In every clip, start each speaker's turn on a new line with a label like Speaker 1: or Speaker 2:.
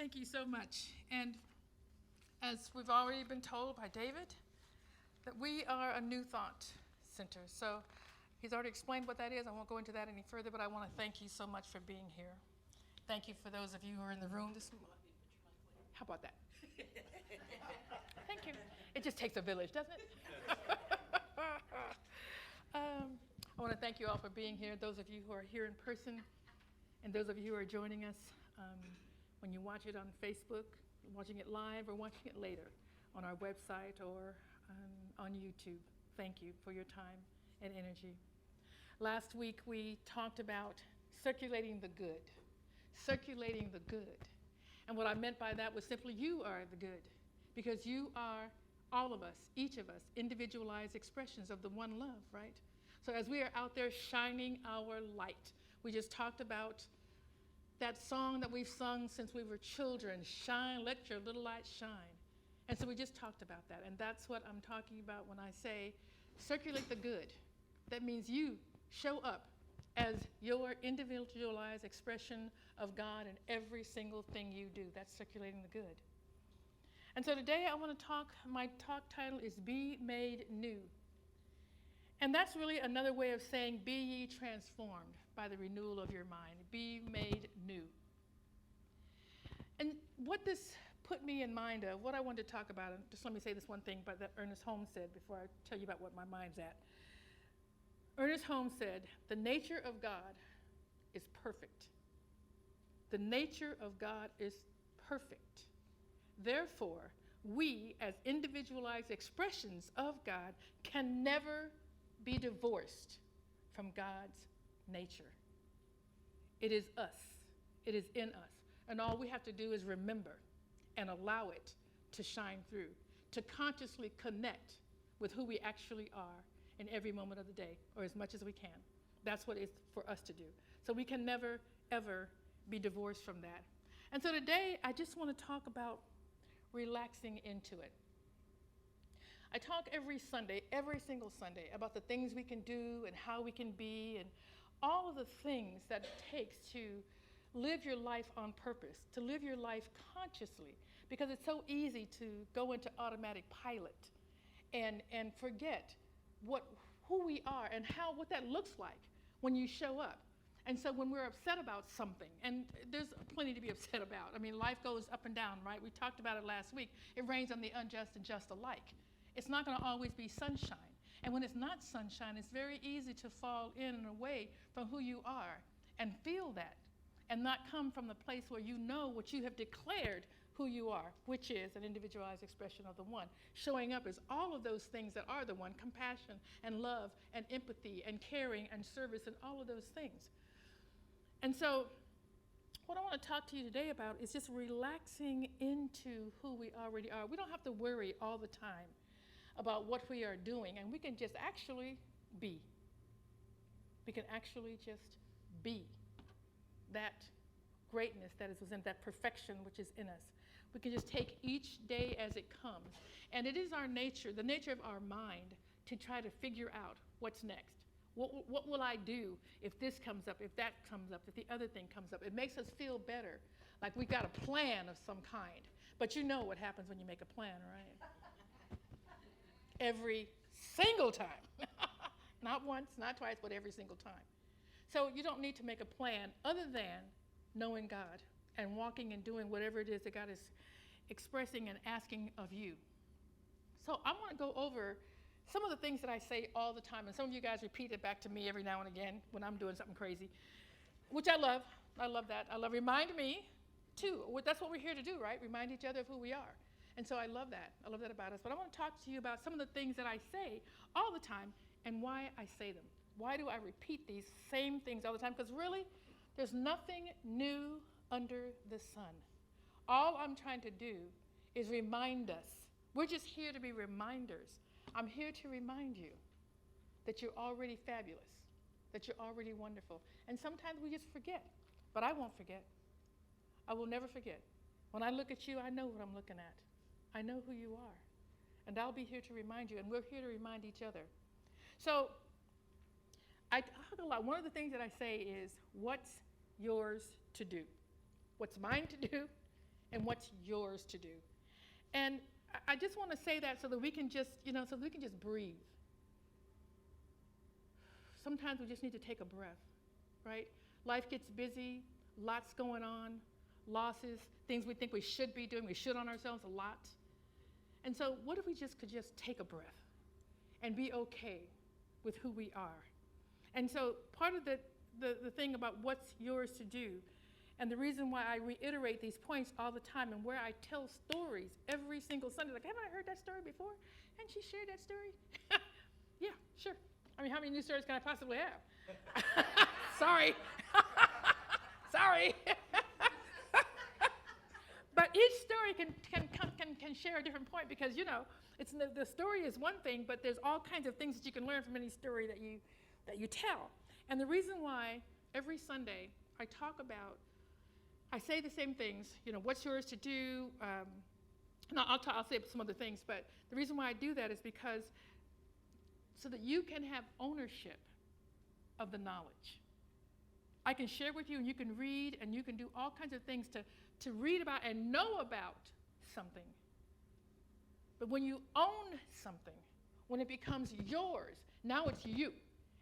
Speaker 1: Thank you so much. And as we've already been told by David, that we are a New Thought Center. So he's already explained what that is. I won't go into that any further, but I want to thank you so much for being here. Thank you for those of you who are in the room this morning. How about that? Thank you. It just takes a village, doesn't it? I want to thank you all for being here, those of you who are here in person, and those of you who are joining us when you watch it on Facebook, watching it live, or watching it later on our website or on YouTube. Thank you for your time and energy. Last week we talked about circulating the good. Circulating the good. And what I meant by that was simply you are the good, because you are, all of us, each of us, individualized expressions of the one love, right? So as we are out there shining our light, we just talked about that song that we've sung since we were children, shine, let your little light shine. And so we just talked about that, and that's what I'm talking about when I say circulate the good. That means you show up as your individualized expression of God in every single thing you do. That's circulating the good. And so today I want to talk, my talk title is Be Made New. And that's really another way of saying, be ye transformed by the renewal of your mind. Be made new. And what this put me in mind of, what I wanted to talk about, and just let me say this one thing that Ernest Holmes said before I tell you about what my mind's at. Ernest Holmes said, the nature of God is perfect. The nature of God is perfect. Therefore, we, as individualized expressions of God, can never be divorced from God's nature. It is us. It is in us. And all we have to do is remember and allow it to shine through, to consciously connect with who we actually are in every moment of the day, or as much as we can. That's what it's for us to do. So we can never, ever be divorced from that. And so today, I just want to talk about relaxing into it. I talk every Sunday, every single Sunday, about the things we can do and how we can be and all of the things that it takes to live your life on purpose, to live your life consciously, because it's so easy to go into automatic pilot and forget who we are and what that looks like when you show up. And so when we're upset about something, and there's plenty to be upset about. I mean, life goes up and down, right? We talked about it last week. It rains on the unjust and just alike. It's not going to always be sunshine. And when it's not sunshine, it's very easy to fall in and away from who you are and feel that and not come from the place where you know what you have declared who you are, which is an individualized expression of the one. Showing up as all of those things that are the one, compassion and love and empathy and caring and service and all of those things. And so what I want to talk to you today about is just relaxing into who we already are. We don't have to worry all the time about what we are doing, and we can just actually be. We can actually just be that greatness that is within, that perfection which is in us. We can just take each day as it comes. And it is our nature, the nature of our mind, to try to figure out what's next. What will I do if this comes up, if that comes up, if the other thing comes up? It makes us feel better, like we've got a plan of some kind. But you know what happens when you make a plan, right? Every single time. Not once, not twice, but every single time. So you don't need to make a plan other than knowing God and walking and doing whatever it is that God is expressing and asking of you. So I want to go over some of the things that I say all the time, and some of you guys repeat it back to me every now and again when I'm doing something crazy, which I love. I love that. Remind me, too. That's what we're here to do, right? Remind each other of who we are. And so I love that. I love that about us. But I want to talk to you about some of the things that I say all the time and why I say them. Why do I repeat these same things all the time? Because really, there's nothing new under the sun. All I'm trying to do is remind us. We're just here to be reminders. I'm here to remind you that you're already fabulous, that you're already wonderful. And sometimes we just forget, but I won't forget. I will never forget. When I look at you, I know what I'm looking at. I know who you are. And I'll be here to remind you, and we're here to remind each other. So I talk a lot. One of the things that I say is, what's yours to do? What's mine to do, and what's yours to do. And I just want to say that so that we can just, so that we can just breathe. Sometimes we just need to take a breath, right? Life gets busy, lots going on, losses, things we think we should be doing. We should on ourselves a lot. And so what if we could just take a breath and be okay with who we are? And so part of the thing about what's yours to do, and the reason why I reiterate these points all the time and where I tell stories every single Sunday, like, haven't I heard that story before? Hadn't she shared that story? Yeah, sure. I mean, how many new stories can I possibly have? Sorry. Sorry. But each story can share a different point because, it's the story is one thing, but there's all kinds of things that you can learn from any story that you tell. And the reason why every Sunday I say the same things, what's yours to do. I'll say some other things, but the reason why I do that is because so that you can have ownership of the knowledge. I can share with you, and you can read, and you can do all kinds of things to read about and know about something. But when you own something, when it becomes yours, now it's you.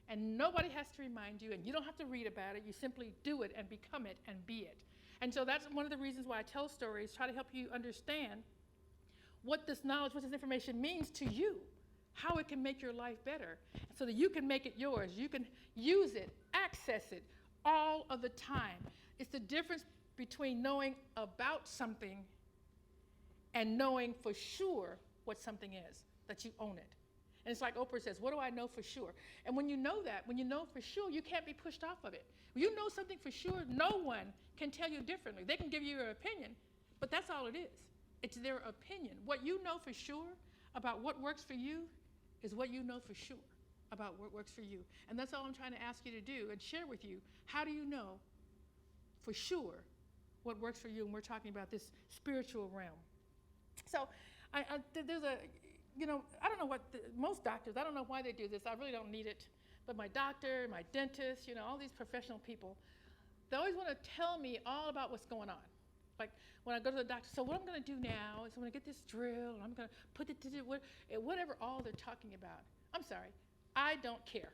Speaker 1: And nobody has to remind you, and you don't have to read about it. You simply do it and become it and be it. And so that's one of the reasons why I tell stories, try to help you understand what this knowledge, what this information means to you, how it can make your life better, so that you can make it yours. You can use it, access it all of the time. It's the difference between knowing about something and knowing for sure what something is, that you own it. And it's like Oprah says, what do I know for sure? And when you know that, when you know for sure, you can't be pushed off of it. When you know something for sure, no one can tell you differently. They can give you your opinion, but that's all it is. It's their opinion. What you know for sure about what works for you is what you know for sure about what works for you. And that's all I'm trying to ask you to do and share with you. How do you know for sure what works for you? And we're talking about this spiritual realm. So there's I don't know most doctors, I don't know why they do this. I really don't need it. But my doctor, my dentist, all these professional people, they always want to tell me all about what's going on. Like when I go to the doctor, so what I'm going to do now is I'm going to get this drill, and I'm going to put it to whatever all they're talking about. I'm sorry, I don't care.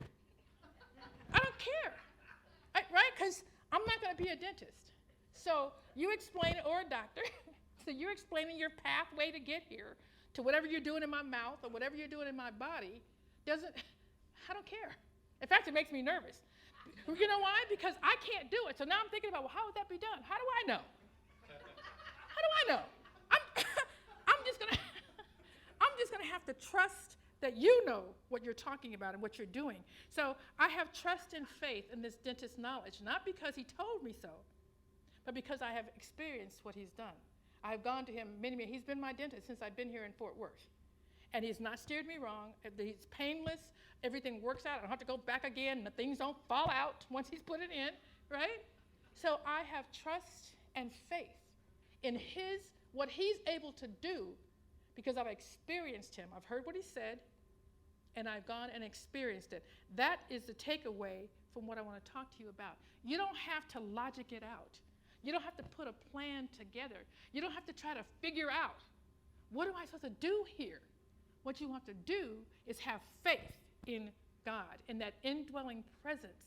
Speaker 1: I don't care, right? Because I'm not going to be a dentist. So you explain it, or a doctor. So you're explaining your pathway to get here, to whatever you're doing in my mouth or whatever you're doing in my body. I don't care. In fact, it makes me nervous. You know why? Because I can't do it. So now I'm thinking about, well, how would that be done? How do I know? How do I know? I'm just gonna have to trust that you know what you're talking about and what you're doing. So I have trust and faith in this dentist's knowledge, not because he told me so, but because I have experienced what he's done. I've gone to him many. He's been my dentist since I've been here in Fort Worth. And he's not steered me wrong. He's painless. Everything works out. I don't have to go back again. The things don't fall out once he's put it in, right? So I have trust and faith in what he's able to do because I've experienced him. I've heard what he said, and I've gone and experienced it. That is the takeaway from what I want to talk to you about. You don't have to logic it out. You don't have to put a plan together. You don't have to try to figure out, what am I supposed to do here? What you have to do is have faith in God, in that indwelling presence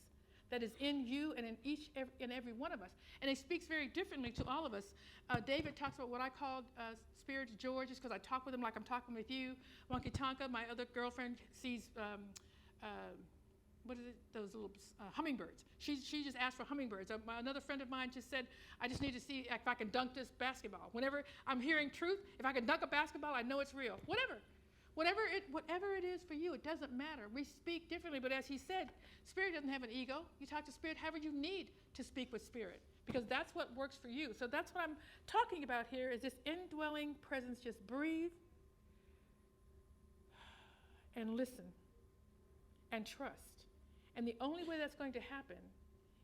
Speaker 1: that is in you and in every one of us. And it speaks very differently to all of us. David talks about what I call Spirit George, just because I talk with him like I'm talking with you. Wonky Tonka, my other girlfriend, sees what is it? Those little hummingbirds. She just asked for hummingbirds. Another friend of mine just said, I just need to see if I can dunk this basketball. Whenever I'm hearing truth, if I can dunk a basketball, I know it's real. Whatever it is for you, it doesn't matter. We speak differently, but as he said, Spirit doesn't have an ego. You talk to Spirit however you need to speak with Spirit, because that's what works for you. So that's what I'm talking about here, is this indwelling presence. Just breathe and listen and trust. And the only way that's going to happen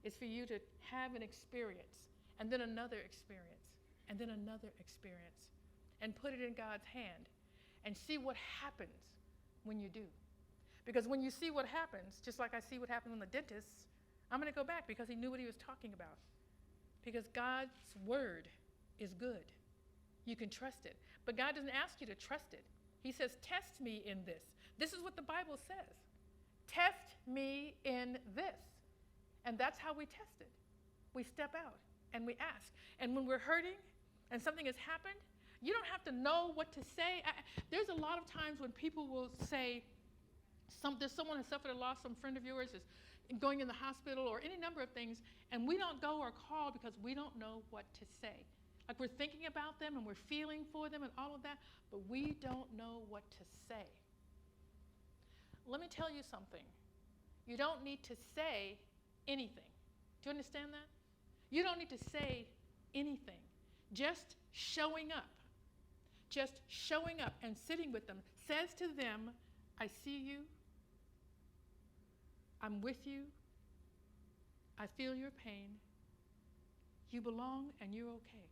Speaker 1: is for you to have an experience, and then another experience, and then another experience, and put it in God's hand and see what happens when you do. Because when you see what happens, just like I see what happened with the dentist, I'm going to go back because he knew what he was talking about. Because God's word is good. you can trust it. But God doesn't ask you to trust it. He says, test me in this. This is what the Bible says. Test me in this. And that's how we test it. We step out and we ask. And when we're hurting and something has happened, you don't have to know what to say. There's a lot of times when people will say, there's someone who suffered a loss, some friend of yours is going in the hospital or any number of things, and we don't go or call because we don't know what to say. Like we're thinking about them and we're feeling for them and all of that, but we don't know what to say. Let me tell you something. You don't need to say anything. Do you understand that? You don't need to say anything. Just showing up. Just showing up and sitting with them says to them, I see you. I'm with you. I feel your pain. You belong and you're okay.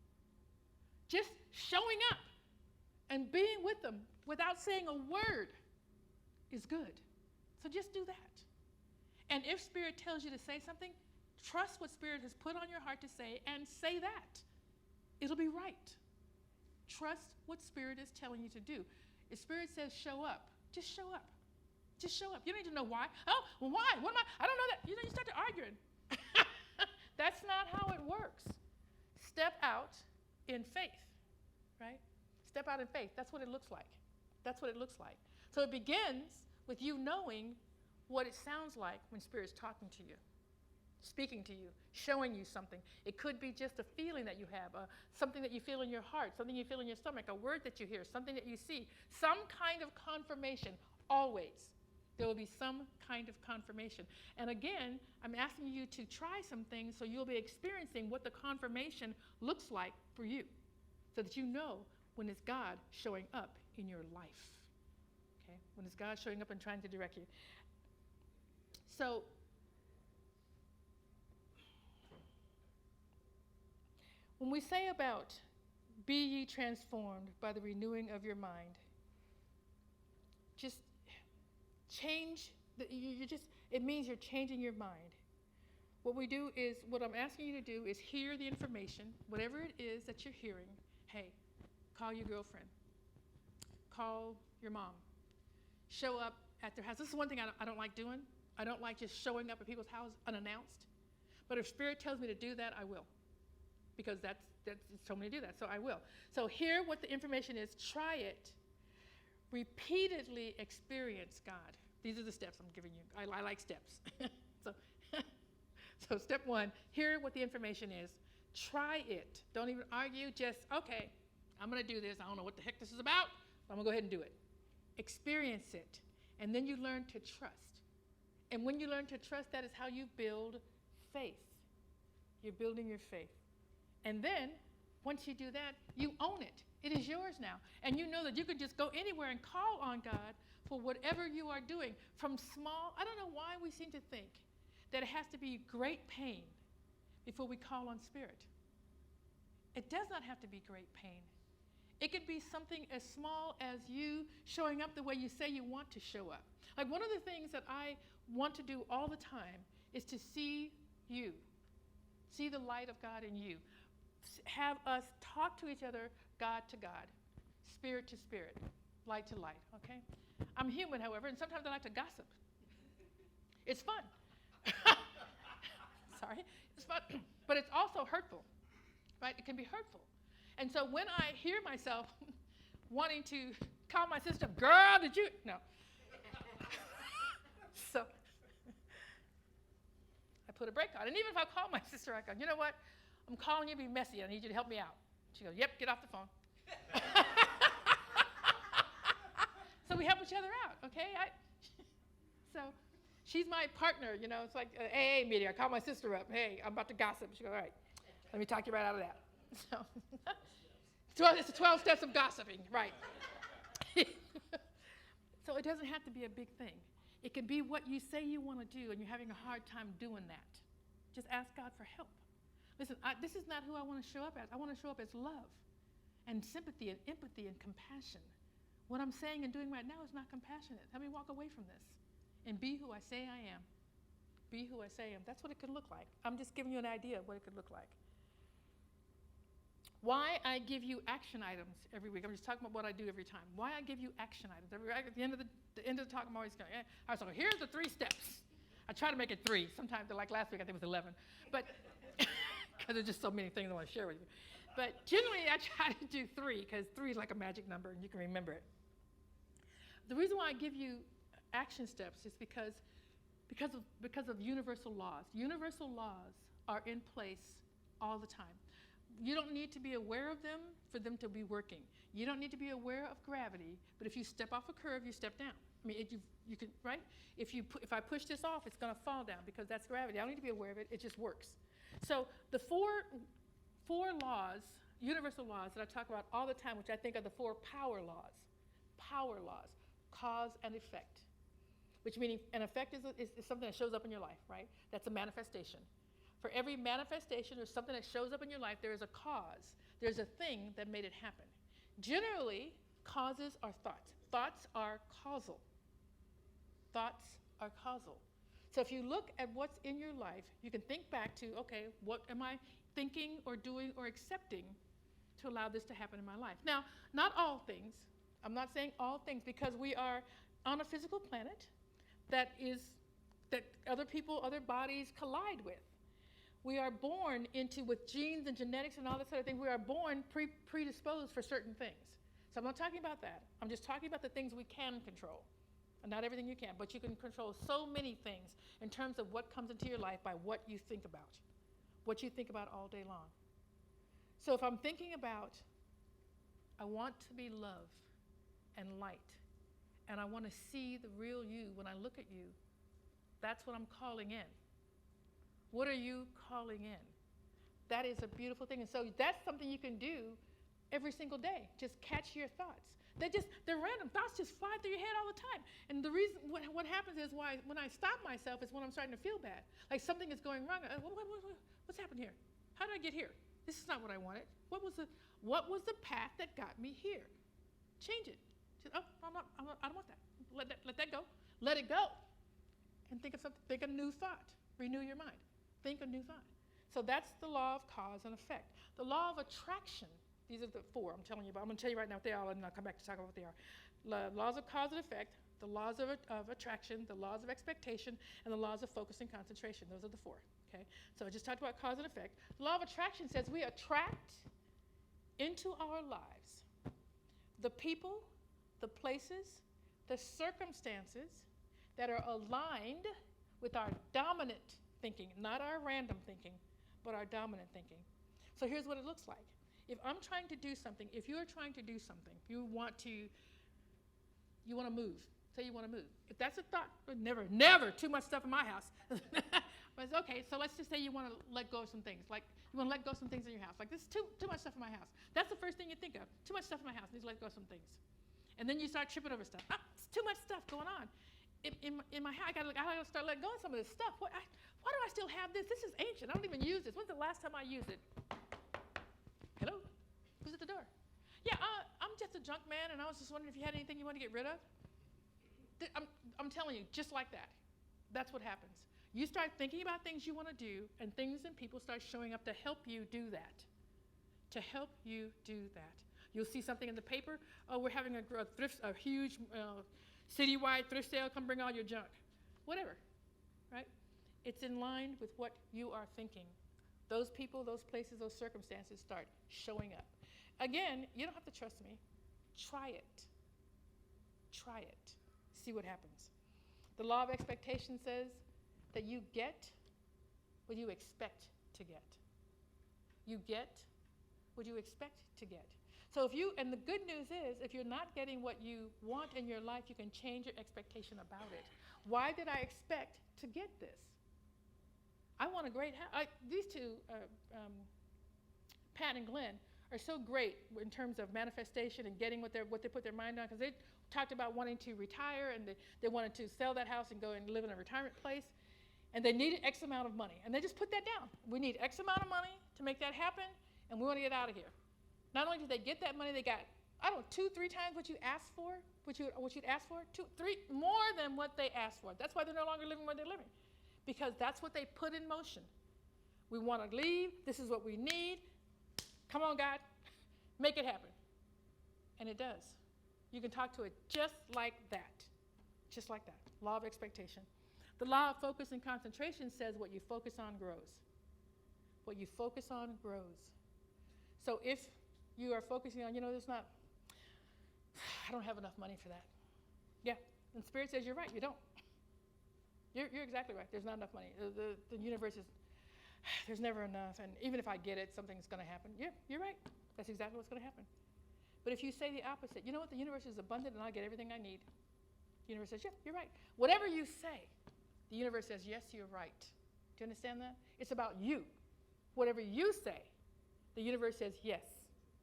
Speaker 1: Just showing up and being with them without saying a word is good. So just do that. And if Spirit tells you to say something, trust what Spirit has put on your heart to say and say that. It'll be right. Trust what Spirit is telling you to do. If Spirit says show up, just show up. Just show up. You don't need to know why. Oh, well, why? What am I don't know that. You start to arguing. That's not how it works. Step out in faith, right? Step out in faith. That's what it looks like. That's what it looks like. So it begins with you knowing what it sounds like when Spirit's talking to you, speaking to you, showing you something. It could be just a feeling that you have, something that you feel in your heart, something you feel in your stomach, a word that you hear, something that you see, some kind of confirmation, always. There will be some kind of confirmation. And again, I'm asking you to try some things so you'll be experiencing what the confirmation looks like for you, so that you know when it's God showing up in your life. Okay? When it's God showing up and trying to direct you. So, when we say about be ye transformed by the renewing of your mind, just change, it means you're changing your mind. What we do is, what I'm asking you to do is hear the information, whatever it is that you're hearing. Hey, call your girlfriend. Call your mom. Show up at their house. This is one thing I don't like doing. I don't like just showing up at people's houses unannounced. But if Spirit tells me to do that, I will. Because that's it's told me to do that, so I will. So hear what the information is. Try it. Repeatedly experience God. These are the steps I'm giving you. I like steps. So step one, hear what the information is. Try it. Don't even argue. Just, okay, I'm going to do this. I don't know what the heck this is about, but I'm going to go ahead and do it. Experience it. And then you learn to trust. And when you learn to trust, that is how you build faith. You're building your faith. And then, once you do that, you own it. It is yours now. And you know that you can just go anywhere and call on God for whatever you are doing. From small, I don't know why we seem to think that it has to be great pain before we call on Spirit. It does not have to be great pain. It could be something as small as you showing up the way you say you want to show up. Like one of the things that I want to do all the time is to see you, see the light of God in you. Have us talk to each other, God to God, spirit to spirit, light to light, okay? I'm human, however, and sometimes I like to gossip. It's fun. Sorry, it's fun, but it's also hurtful, right? It can be hurtful. And so when I hear myself wanting to call my sister, girl, did you? No. So I put a break on. And even if I call my sister, I go, you know what? I'm calling you to be messy. I need you to help me out. She goes, yep, get off the phone. So we help each other out, okay? So she's my partner, you know. It's like an AA meeting. I call my sister up. Hey, I'm about to gossip. She goes, all right, let me talk you right out of that. So it's the 12 steps of gossiping, right? So it doesn't have to be a big thing. It can be what you say you want to do and you're having a hard time doing that. Just ask God for help. Listen, this is not who I want to show up as. I want to show up as love and sympathy and empathy and compassion. What I'm saying and doing right now is not compassionate. Let me walk away from this and be who I say I am. Be who I say I am. That's what it could look like. I'm just giving you an idea of what it could look like. Why I give you action items every week. I'm just talking about what I do every time. Why I give you action items every week. At the end of the talk, I'm always going, all right, so here's the 3 steps. I try to make it 3. Sometimes, like last week, I think it was 11. But because there's just so many things I want to share with you. But generally, I try to do 3 because 3 is like a magic number and you can remember it. The reason why I give you action steps is because of universal laws. Universal laws are in place all the time. You don't need to be aware of them for them to be working. You don't need to be aware of gravity, but if you step off a curve, you step down. I mean, you can, right? If I push this off, it's going to fall down because that's gravity. I don't need to be aware of it. It just works. So the four laws, universal laws that I talk about all the time, which I think are the 4 power laws, cause and effect, which meaning an effect is something that shows up in your life, right? That's a manifestation. For every manifestation or something that shows up in your life, there is a cause. There's a thing that made it happen. Generally, causes are thoughts. Thoughts are causal. Thoughts are causal. So if you look at what's in your life, you can think back to, okay, what am I thinking or doing or accepting to allow this to happen in my life? Now, not all things. I'm not saying all things because we are on a physical planet that other people, other bodies collide with. We are born with genes and genetics and all this sort of thing. We are born predisposed for certain things. So I'm not talking about that. I'm just talking about the things we can control. And not everything you can, but you can control so many things in terms of what comes into your life by what you think about all day long. So if I'm thinking about, I want to be love and light, and I want to see the real you when I look at you, that's what I'm calling in. What are you calling in? That is a beautiful thing. And so that's something you can do every single day. Just catch your thoughts. They're random. Thoughts just fly through your head all the time. And the reason, what happens is when I stop myself is when I'm starting to feel bad. Like something is going wrong. What's happened here? How did I get here? This is not what I wanted. What was the path that got me here? Change it. I don't want that. Let that go. Let it go. And think of something. Think a new thought. Renew your mind. Think a new thought. So that's the law of cause and effect. The law of attraction, these are the 4 I'm telling you about. I'm going to tell you right now what they are, and I'll come back to talk about what they are. Laws of cause and effect, the laws of attraction, the laws of expectation, and the laws of focus and concentration. Those are the 4. Okay? So I just talked about cause and effect. The law of attraction says we attract into our lives the people, the places, the circumstances that are aligned with our dominant thinking, not our random thinking, but our dominant thinking. So here's what it looks like. If I'm trying to do something, if you're trying to do something, you want to move. Say you want to move. If that's a thought, never too much stuff in my house. But it's okay, so let's just say you want to let go of some things. Like you want to let go of some things in your house. Like this is too much stuff in my house. That's the first thing you think of. Too much stuff in my house. I need to let go of some things. And then you start tripping over stuff. It's too much stuff going on. In my house, I gotta start letting go of some of this stuff. Why do I still have this? This is ancient. I don't even use this. When's the last time I used it? Hello? Who's at the door? Yeah, I'm just a junk man, and I was just wondering if you had anything you want to get rid of. I'm telling you, just like that. That's what happens. You start thinking about things you want to do, and things and people start showing up to help you do that. To help you do that. You'll see something in the paper. Oh, we're having a huge citywide thrift sale. Come bring all your junk. Whatever, right? It's in line with what you are thinking. Those people, those places, those circumstances start showing up. Again, you don't have to trust me. Try it. Try it. See what happens. The law of expectation says that you get what you expect to get. You get what you expect to get. So and the good news is, if you're not getting what you want in your life, you can change your expectation about it. Why did I expect to get this? I want a great house. These two, Pat and Glenn, are so great in terms of manifestation and getting what they put their mind on, because they talked about wanting to retire, and they wanted to sell that house and go and live in a retirement place, and they needed X amount of money, and they just put that down. We need X amount of money to make that happen, and we want to get out of here. Not only did they get that money, they got, 2-3 times what you asked for, what you'd asked for, 2-3 more than what they asked for. That's why they're no longer living where they're living, because that's what they put in motion. We want to leave. This is what we need. Come on, God, Make it happen. And it does. You can talk to it just like that. Just like that. Law of expectation. The law of focus and concentration says what you focus on grows. What you focus on grows. So if you are focusing on, there's not, I don't have enough money for that. Yeah, and Spirit says you're right, you don't. You're exactly right, there's not enough money. The universe is, there's never enough, and even if I get it, something's going to happen. Yeah, you're right, that's exactly what's going to happen. But if you say the opposite, you know what, the universe is abundant and I'll get everything I need. The universe says, yeah, you're right. Whatever you say, the universe says, yes, you're right. Do you understand that? It's about you. Whatever you say, the universe says yes,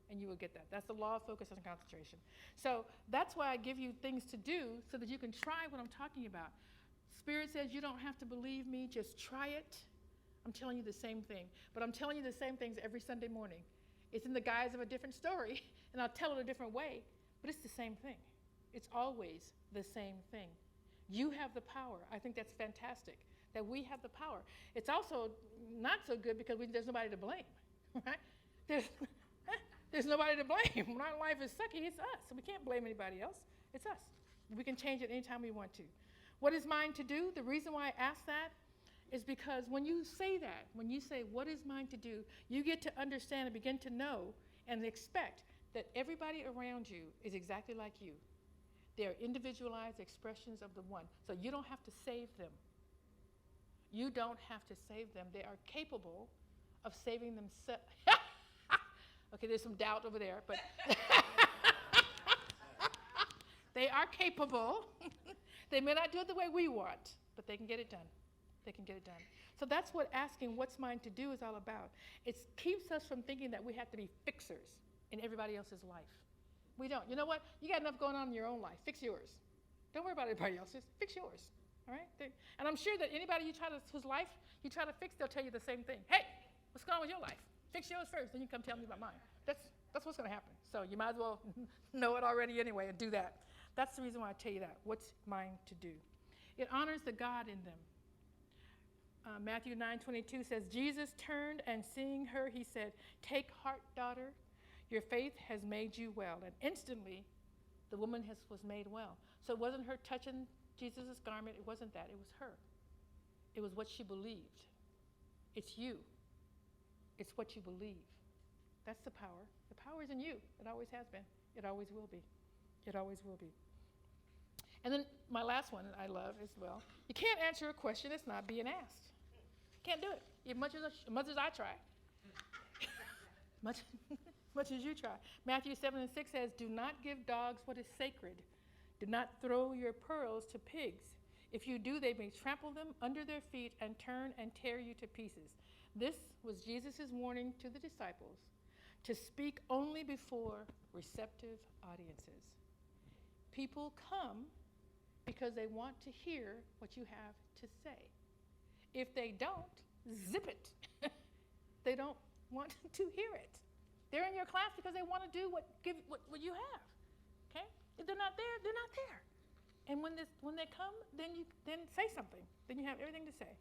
Speaker 1: and you will get that. That's the law of focus and concentration. So that's why I give you things to do so that you can try what I'm talking about. Spirit says you don't have to believe me, just try it. I'm telling you the same thing, but I'm telling you the same things every Sunday morning. It's in the guise of a different story, and I'll tell it a different way, but it's the same thing. It's always the same thing. You have the power. I think that's fantastic, that we have the power. It's also not so good because there's nobody to blame, right? There's nobody to blame. When our life is sucky, it's us. We can't blame anybody else. It's us. We can change it anytime we want to. What is mine to do? The reason why I ask that is because when you say that, when you say, what is mine to do, you get to understand and begin to know and expect that everybody around you is exactly like you. They are individualized expressions of the one. So you don't have to save them. You don't have to save them. They are capable of saving themselves. Okay, there's some doubt over there, but they are capable. They may not do it the way we want, but they can get it done. They can get it done. So that's what asking what's mine to do is all about. It keeps us from thinking that we have to be fixers in everybody else's life. We don't. You know what? You got enough going on in your own life. Fix yours. Don't worry about anybody else's. Fix yours. All right? And I'm sure that anybody whose life you try to fix, they'll tell you the same thing. Hey, what's going on with your life? Fix yours first, then you come tell me about mine. That's what's going to happen. So you might as well know it already anyway and do that. That's the reason why I tell you that. What's mine to do? It honors the God in them. Matthew 9:22 says, Jesus turned and seeing her, he said, take heart, daughter, your faith has made you well. And instantly, the woman was made well. So it wasn't her touching Jesus' garment. It wasn't that. It was her. It was what she believed. It's you. It's what you believe. That's the power. The power is in you. It always has been. It always will be. It always will be. And then my last one that I love as well. You can't answer a question that's not being asked. Can't do it. As much as I try. much as you try. Matthew 7:6 says, do not give dogs what is sacred. Do not throw your pearls to pigs. If you do, they may trample them under their feet and turn and tear you to pieces. This was Jesus' warning to the disciples to speak only before receptive audiences. People come because they want to hear what you have to say. If they don't, zip it. They don't want to hear it. They're in your class because they want to do what you have. Okay? If they're not there, they're not there. And when they come, then say something. Then you have everything to say.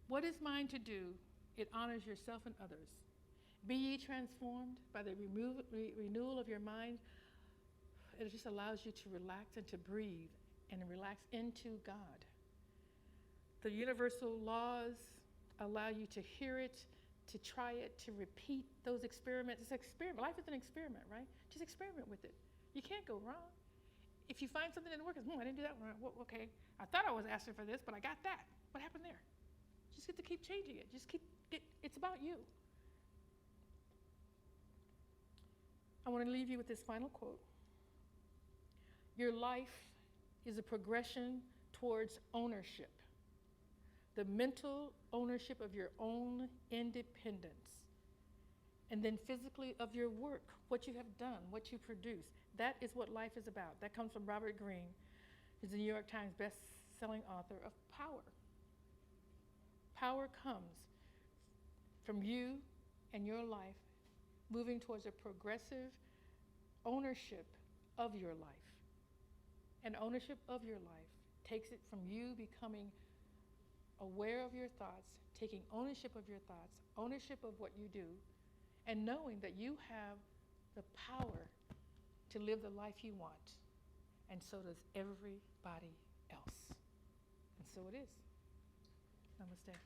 Speaker 1: What is mine to do? It honors yourself and others. Be ye transformed by the renewal of your mind. It just allows you to relax and to breathe and relax into God. The universal laws allow you to hear it, to try it, to repeat those experiments. It's an experiment. Life is an experiment, right? Just experiment with it. You can't go wrong. If you find something that didn't work, I didn't do that one. Well, okay, I thought I was asking for this, but I got that. What happened there? Just get to keep changing it. It's about you. I want to leave you with this final quote. Your life is a progression towards ownership. The mental ownership of your own independence. And then physically of your work, what you have done, what you produce. That is what life is about. That comes from Robert Greene, who's the New York Times best-selling author of Power. Power comes from you and your life moving towards a progressive ownership of your life. And ownership of your life takes it from you becoming aware of your thoughts, taking ownership of your thoughts, ownership of what you do, and knowing that you have the power to live the life you want, and so does everybody else. And so it is. Namaste.